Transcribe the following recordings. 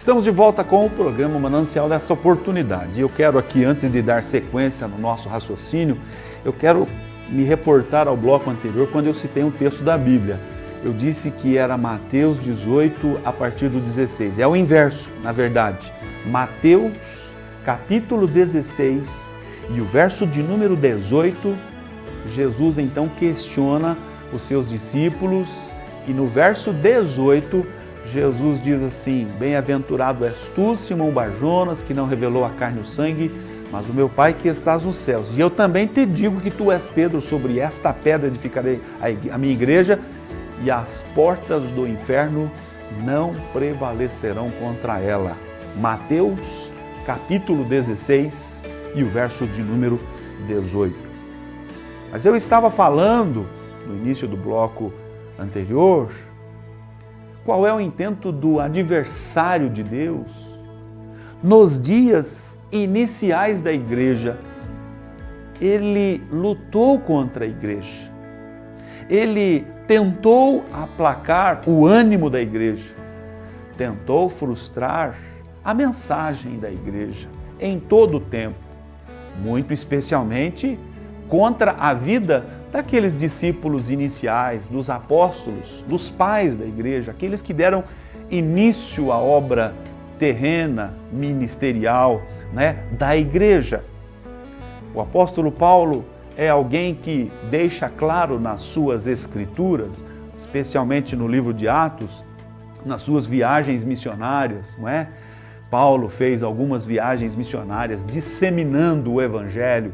Estamos de volta com o programa Manancial desta Oportunidade. Eu quero aqui, antes de dar sequência no nosso raciocínio, eu quero me reportar ao bloco anterior quando eu citei um texto da Bíblia. Eu disse que era Mateus 18 a partir do 16. É o inverso, na verdade. Mateus capítulo 16 e o verso de número 18, Jesus então questiona os seus discípulos e no verso 18, Jesus diz assim: bem-aventurado és tu, Simão Barjonas, que não revelou a carne e o sangue, mas o meu Pai que estás nos céus. E eu também te digo que tu és Pedro, sobre esta pedra edificarei a minha igreja, e as portas do inferno não prevalecerão contra ela. Mateus, capítulo 16 e o verso de número 18. Mas eu estava falando, no início do bloco anterior, qual é o intento do adversário de Deus nos dias iniciais da igreja. Ele lutou contra a igreja. Ele tentou aplacar o ânimo da igreja. Tentou frustrar a mensagem da igreja em todo o tempo. Muito especialmente contra a vida daqueles discípulos iniciais, dos apóstolos, dos pais da igreja, aqueles que deram início à obra terrena, ministerial, da igreja. O apóstolo Paulo é alguém que deixa claro nas suas escrituras, especialmente no livro de Atos, nas suas viagens missionárias, não é? Paulo fez algumas viagens missionárias disseminando o evangelho,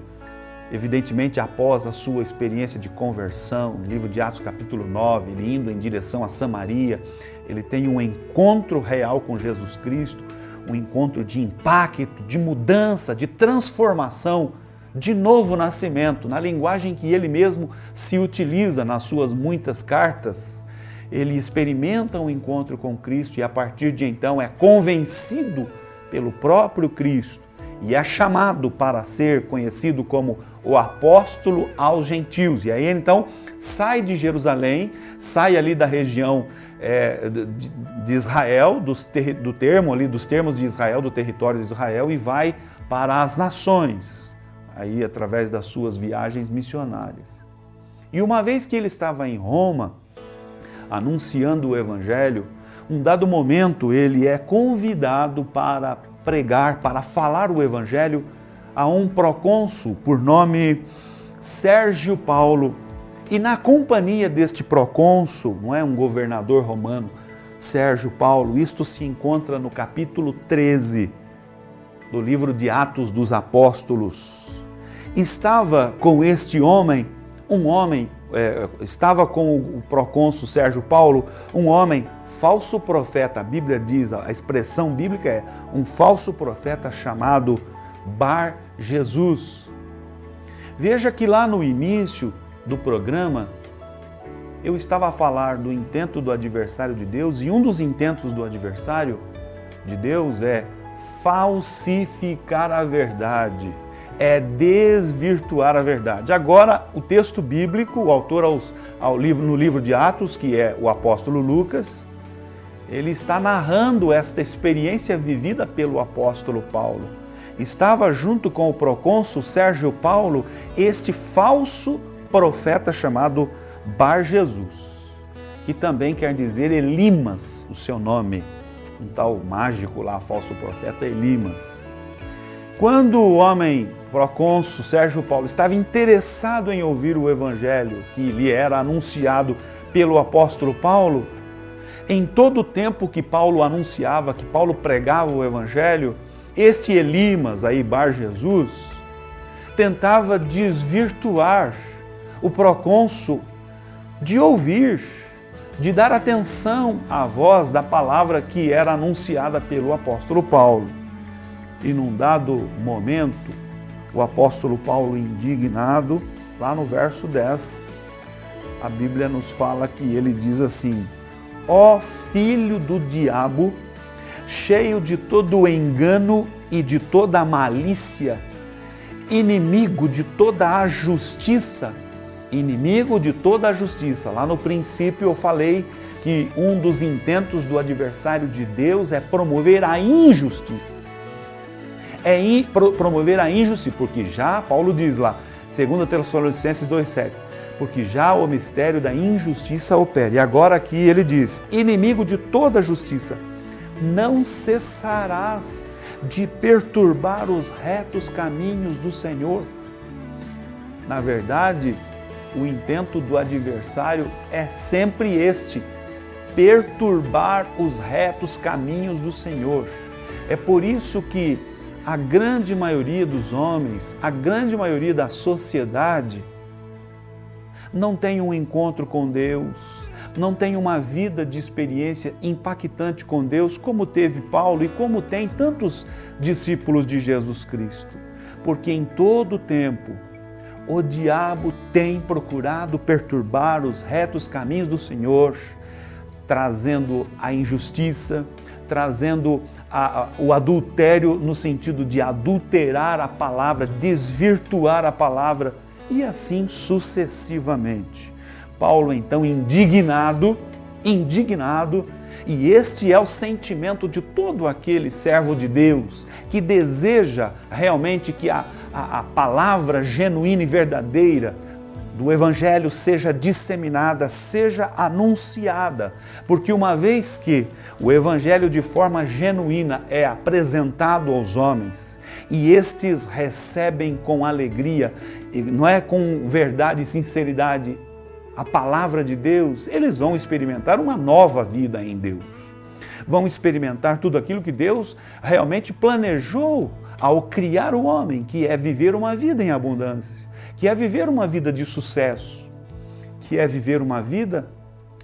evidentemente após a sua experiência de conversão. No livro de Atos capítulo 9, ele indo em direção a Samaria, ele tem um encontro real com Jesus Cristo, um encontro de impacto, de mudança, de transformação, de novo nascimento, na linguagem que ele mesmo se utiliza nas suas muitas cartas. Ele experimenta um encontro com Cristo e a partir de então é convencido pelo próprio Cristo e é chamado para ser conhecido como o apóstolo aos gentios. E aí então sai de Jerusalém, sai ali da região de Israel, dos termos de Israel, do território de Israel, e vai para as nações, aí através das suas viagens missionárias. E uma vez que ele estava em Roma, anunciando o evangelho, um dado momento ele é convidado para pregar, para falar o evangelho a um procônsul por nome Sérgio Paulo. E na companhia deste procônsul, não é um governador romano, Sérgio Paulo, isto se encontra no capítulo 13 do livro de Atos dos Apóstolos. Estava com este homem, estava com o procônsul Sérgio Paulo, um homem falso profeta. A Bíblia diz, a expressão bíblica é um falso profeta chamado Bar Jesus. Veja que lá no início do programa eu estava a falar do intento do adversário de Deus, e um dos intentos do adversário de Deus é falsificar a verdade, é desvirtuar a verdade. Agora, o texto bíblico, o autor no livro de Atos, que é o apóstolo Lucas, ele está narrando esta experiência vivida pelo apóstolo Paulo. Estava junto com o procônsul Sérgio Paulo este falso profeta chamado Bar Jesus, que também quer dizer Elimas, o seu nome, um tal mágico lá, falso profeta Elimas. Quando o homem procônsul Sérgio Paulo estava interessado em ouvir o evangelho que lhe era anunciado pelo apóstolo Paulo, em todo o tempo que Paulo anunciava, que Paulo pregava o evangelho, este Elimas, aí Bar Jesus, tentava desvirtuar o procônsul de ouvir, de dar atenção à voz da palavra que era anunciada pelo apóstolo Paulo. E num dado momento, o apóstolo Paulo, indignado, lá no verso 10, a Bíblia nos fala que ele diz assim: ó filho do diabo, cheio de todo o engano e de toda a malícia, inimigo de toda a justiça. Inimigo de toda a justiça. Lá no princípio eu falei que um dos intentos do adversário de Deus é promover a injustiça. Promover a injustiça, porque já, Paulo diz lá, 2 Tessalonicenses 2,7, porque já o mistério da injustiça opera. E agora aqui ele diz, inimigo de toda a justiça, não cessarás de perturbar os retos caminhos do Senhor. Na verdade, o intento do adversário é sempre este, perturbar os retos caminhos do Senhor. É por isso que a grande maioria dos homens, a grande maioria da sociedade, não tem um encontro com Deus, não tem uma vida de experiência impactante com Deus, como teve Paulo e como tem tantos discípulos de Jesus Cristo. Porque em todo tempo, o diabo tem procurado perturbar os retos caminhos do Senhor, trazendo a injustiça, trazendo o adultério no sentido de adulterar a palavra, desvirtuar a palavra e assim sucessivamente. Paulo então indignado, e este é o sentimento de todo aquele servo de Deus que deseja realmente que a palavra genuína e verdadeira do Evangelho seja disseminada, seja anunciada, porque uma vez que o Evangelho de forma genuína é apresentado aos homens e estes recebem com alegria, não é com verdade e sinceridade, a palavra de Deus, eles vão experimentar uma nova vida em Deus. Vão experimentar tudo aquilo que Deus realmente planejou ao criar o homem, que é viver uma vida em abundância, que é viver uma vida de sucesso, que é viver uma vida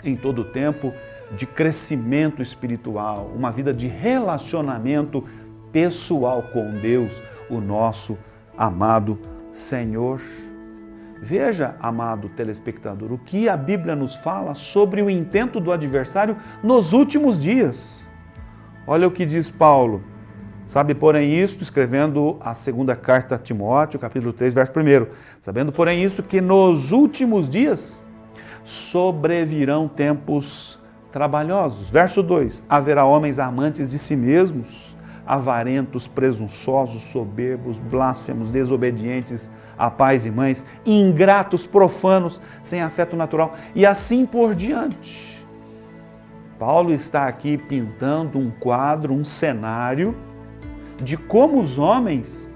em todo o tempo de crescimento espiritual, uma vida de relacionamento pessoal com Deus, o nosso amado Senhor. Veja, amado telespectador, o que a Bíblia nos fala sobre o intento do adversário nos últimos dias. Olha o que diz Paulo. Sabe, porém, isto, escrevendo a segunda carta a Timóteo, capítulo 3, verso 1. Sabendo, porém, isso, que nos últimos dias sobrevirão tempos trabalhosos. Verso 2. Haverá homens amantes de si mesmos, avarentos, presunçosos, soberbos, blasfemos, desobedientes a pais e mães, ingratos, profanos, sem afeto natural, e assim por diante. Paulo está aqui pintando um quadro, um cenário de como os homens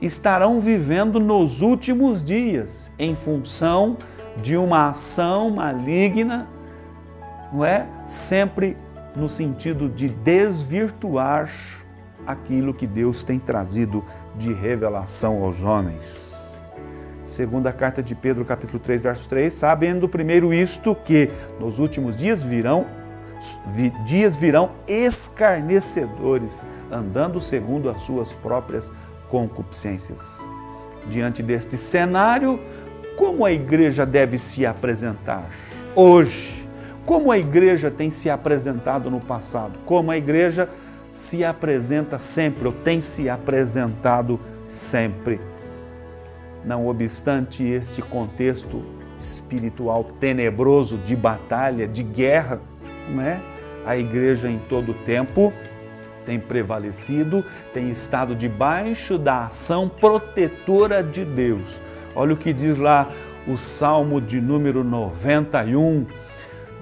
estarão vivendo nos últimos dias, em função de uma ação maligna, não é? Sempre no sentido de desvirtuar aquilo que Deus tem trazido de revelação aos homens. Segunda carta de Pedro, capítulo 3, verso 3, sabendo primeiro isto, que nos últimos dias virão escarnecedores, andando segundo as suas próprias concupiscências. Diante deste cenário, como a igreja deve se apresentar hoje? Como a igreja tem se apresentado no passado? Como a igreja se apresenta sempre, ou tem se apresentado sempre? Não obstante este contexto espiritual tenebroso de batalha, de guerra, não é? A igreja em todo tempo tem prevalecido, tem estado debaixo da ação protetora de Deus. Olha o que diz lá o Salmo de número 91,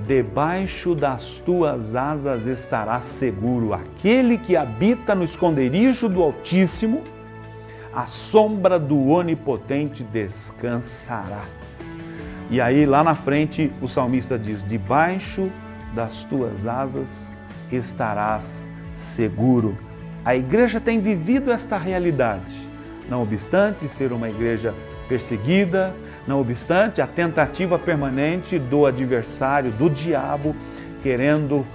debaixo das tuas asas estará seguro aquele que habita no esconderijo do Altíssimo, a sombra do Onipotente descansará. E aí lá na frente o salmista diz, debaixo das tuas asas estarás seguro. A igreja tem vivido esta realidade, não obstante ser uma igreja perseguida, não obstante a tentativa permanente do adversário, do diabo, querendo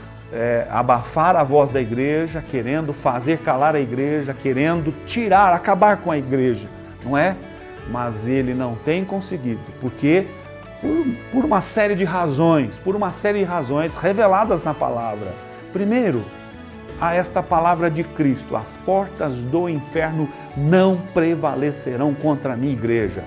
abafar a voz da igreja, querendo fazer calar a igreja, querendo tirar, acabar com a igreja, não é? Mas ele não tem conseguido, porque por uma série de razões, reveladas na palavra. Primeiro, a esta palavra de Cristo, as portas do inferno não prevalecerão contra a minha igreja.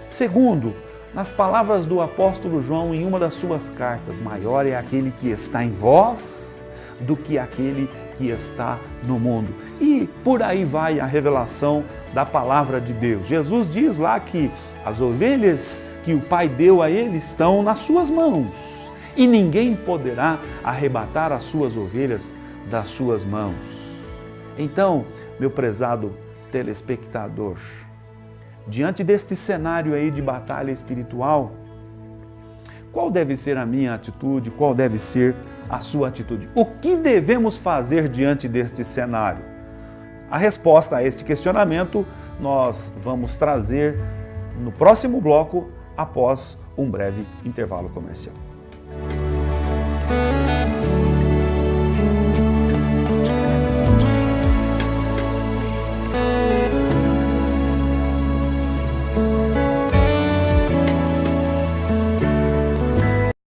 Segundo, Nas palavras do apóstolo João, em uma das suas cartas, maior é aquele que está em vós do que aquele que está no mundo. E por aí vai a revelação da palavra de Deus. Jesus diz lá que as ovelhas que o Pai deu a ele estão nas suas mãos e ninguém poderá arrebatar as suas ovelhas das suas mãos. Então, meu prezado telespectador, diante deste cenário aí de batalha espiritual, qual deve ser a minha atitude? Qual deve ser a sua atitude? O que devemos fazer diante deste cenário? A resposta a este questionamento nós vamos trazer no próximo bloco, após um breve intervalo comercial.